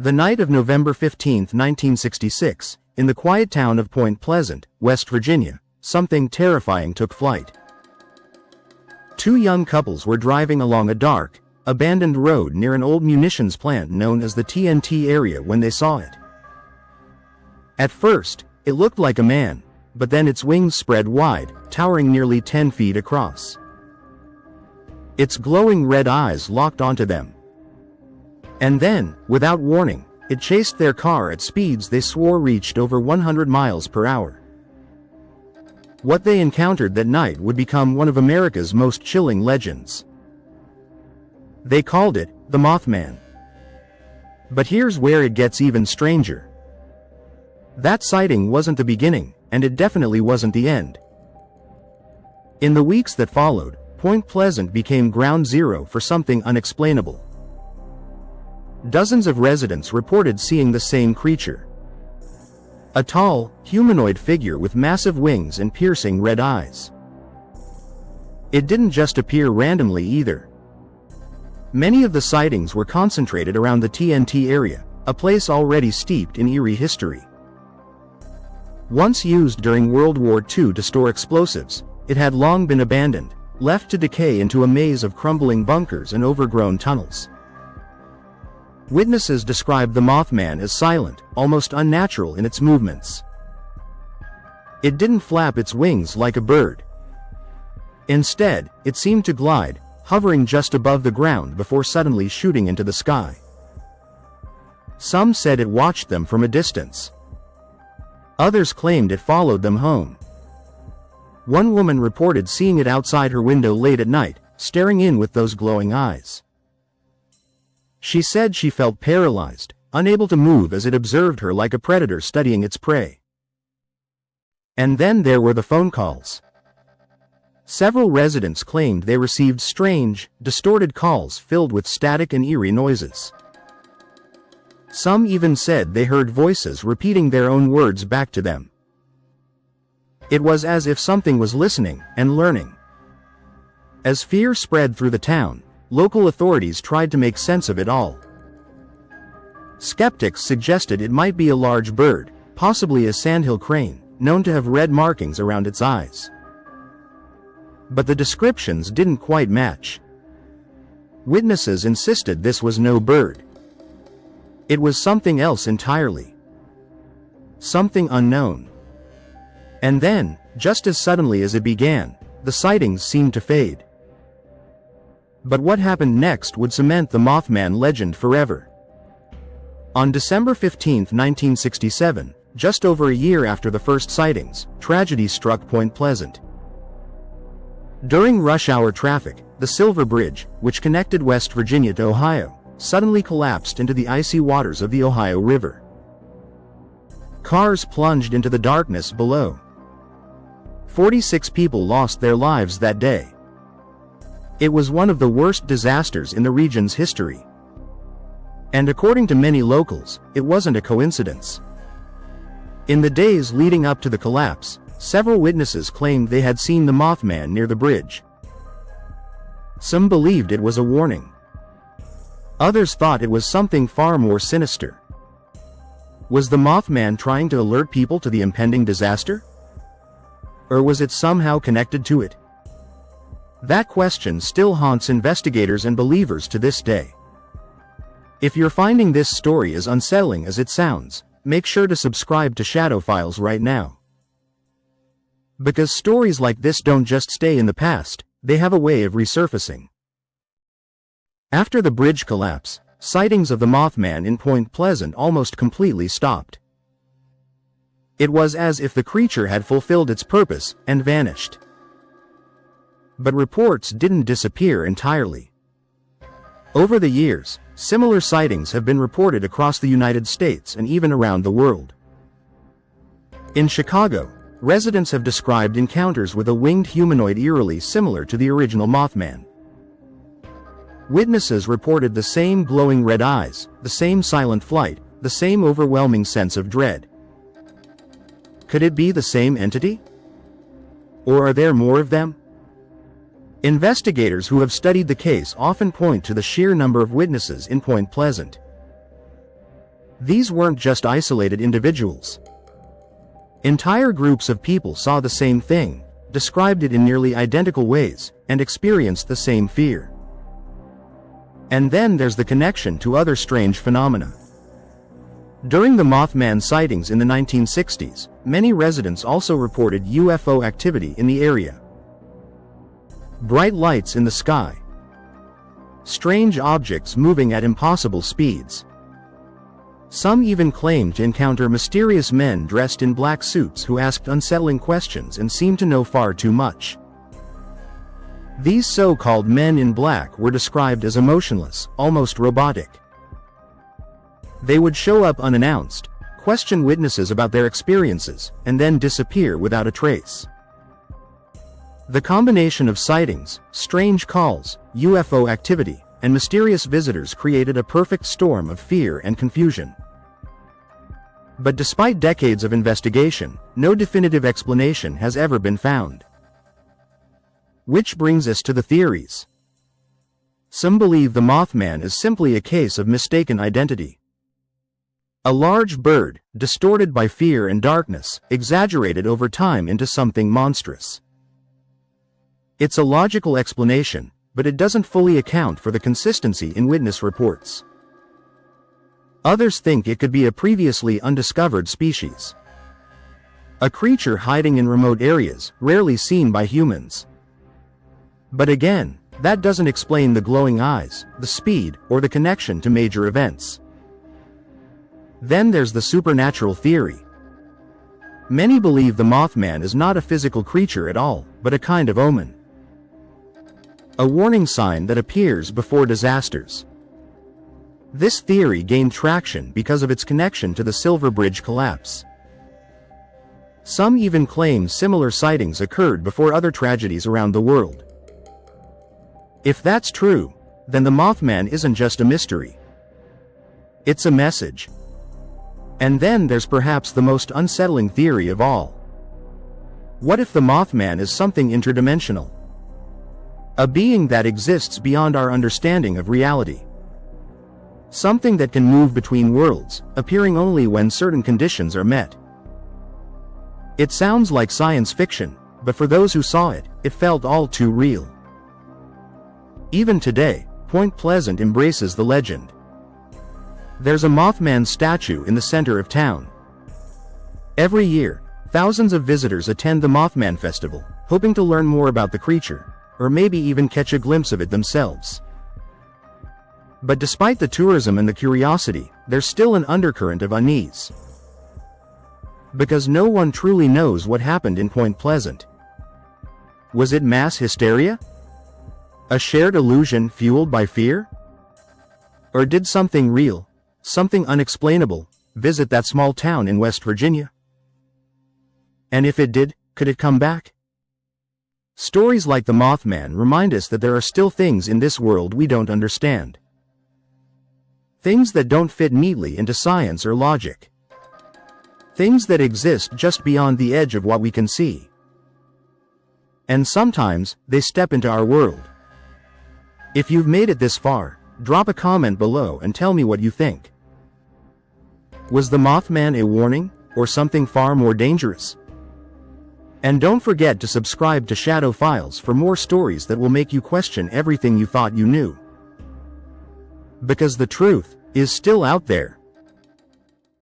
The night of November 15, 1966, in the quiet town of Point Pleasant, West Virginia, something terrifying took flight. Two young couples were driving along a dark, abandoned road near an old munitions plant known as the TNT area when they saw it. At first, it looked like a man, but then its wings spread wide, towering nearly 10 feet across. Its glowing red eyes locked onto them. And then, without warning, it chased their car at speeds they swore reached over 100 miles per hour. What they encountered that night would become one of America's most chilling legends. They called it the Mothman. But here's where it gets even stranger. That sighting wasn't the beginning, and it definitely wasn't the end. In the weeks that followed, Point Pleasant became ground zero for something unexplainable. Dozens of residents reported seeing the same creature. A tall, humanoid figure with massive wings and piercing red eyes. It didn't just appear randomly either. Many of the sightings were concentrated around the TNT area, a place already steeped in eerie history. Once used during World War II to store explosives, it had long been abandoned, left to decay into a maze of crumbling bunkers and overgrown tunnels. Witnesses described the Mothman as silent, almost unnatural in its movements. It didn't flap its wings like a bird. Instead, it seemed to glide, hovering just above the ground before suddenly shooting into the sky. Some said it watched them from a distance. Others claimed it followed them home. One woman reported seeing it outside her window late at night, staring in with those glowing eyes. She said she felt paralyzed, unable to move as it observed her like a predator studying its prey. And then there were the phone calls. Several residents claimed they received strange, distorted calls filled with static and eerie noises. Some even said they heard voices repeating their own words back to them. It was as if something was listening and learning. As fear spread through the town, local authorities tried to make sense of it all. Skeptics suggested it might be a large bird, possibly a sandhill crane, known to have red markings around its eyes. But the descriptions didn't quite match. Witnesses insisted this was no bird. It was something else entirely. Something unknown. And then, just as suddenly as it began, the sightings seemed to fade. But what happened next would cement the Mothman legend forever. On December 15, 1967, just over a year after the first sightings, tragedy struck Point Pleasant. During rush hour traffic, the Silver Bridge, which connected West Virginia to Ohio, suddenly collapsed into the icy waters of the Ohio River. Cars plunged into the darkness below. 46 people lost their lives that day. It was one of the worst disasters in the region's history. And according to many locals, it wasn't a coincidence. In the days leading up to the collapse, several witnesses claimed they had seen the Mothman near the bridge. Some believed it was a warning. Others thought it was something far more sinister. Was the Mothman trying to alert people to the impending disaster? Or was it somehow connected to it? That question still haunts investigators and believers to this day. If you're finding this story as unsettling as it sounds, make sure to subscribe to Shadow Files right now. Because stories like this don't just stay in the past, they have a way of resurfacing. After the bridge collapse, sightings of the Mothman in Point Pleasant almost completely stopped. It was as if the creature had fulfilled its purpose and vanished. But reports didn't disappear entirely. Over the years, similar sightings have been reported across the United States and even around the world. In Chicago, residents have described encounters with a winged humanoid eerily similar to the original Mothman. Witnesses reported the same glowing red eyes, the same silent flight, the same overwhelming sense of dread. Could it be the same entity? Or are there more of them? Investigators who have studied the case often point to the sheer number of witnesses in Point Pleasant. These weren't just isolated individuals. Entire groups of people saw the same thing, described it in nearly identical ways, and experienced the same fear. And then there's the connection to other strange phenomena. During the Mothman sightings in the 1960s, many residents also reported UFO activity in the area. Bright lights in the sky. Strange objects moving at impossible speeds. Some even claimed to encounter mysterious men dressed in black suits who asked unsettling questions and seemed to know far too much. These so-called men in black were described as emotionless, almost robotic. They would show up unannounced, question witnesses about their experiences, and then disappear without a trace. The combination of sightings, strange calls, UFO activity, and mysterious visitors created a perfect storm of fear and confusion. But despite decades of investigation, no definitive explanation has ever been found. Which brings us to the theories. Some believe the Mothman is simply a case of mistaken identity. A large bird, distorted by fear and darkness, exaggerated over time into something monstrous. It's a logical explanation, but it doesn't fully account for the consistency in witness reports. Others think it could be a previously undiscovered species. A creature hiding in remote areas, rarely seen by humans. But again, that doesn't explain the glowing eyes, the speed, or the connection to major events. Then there's the supernatural theory. Many believe the Mothman is not a physical creature at all, but a kind of omen. A warning sign that appears before disasters. This theory gained traction because of its connection to the Silver Bridge collapse. Some even claim similar sightings occurred before other tragedies around the world. If that's true, then the Mothman isn't just a mystery. It's a message. And then there's perhaps the most unsettling theory of all. What if the Mothman is something interdimensional? A being that exists beyond our understanding of reality. Something that can move between worlds, appearing only when certain conditions are met. It sounds like science fiction, but for those who saw it, it felt all too real. Even today, Point Pleasant embraces the legend. There's a Mothman statue in the center of town. Every year, thousands of visitors attend the Mothman Festival, hoping to learn more about the creature, or maybe even catch a glimpse of it themselves. But despite the tourism and the curiosity, there's still an undercurrent of unease. Because no one truly knows what happened in Point Pleasant. Was it mass hysteria? A shared illusion fueled by fear? Or did something real, something unexplainable, visit that small town in West Virginia? And if it did, could it come back? Stories like the Mothman remind us that there are still things in this world we don't understand. Things that don't fit neatly into science or logic. Things that exist just beyond the edge of what we can see. And sometimes, they step into our world. If you've made it this far, drop a comment below and tell me what you think. Was the Mothman a warning, or something far more dangerous? And don't forget to subscribe to Shadow Files for more stories that will make you question everything you thought you knew. Because the truth is still out there.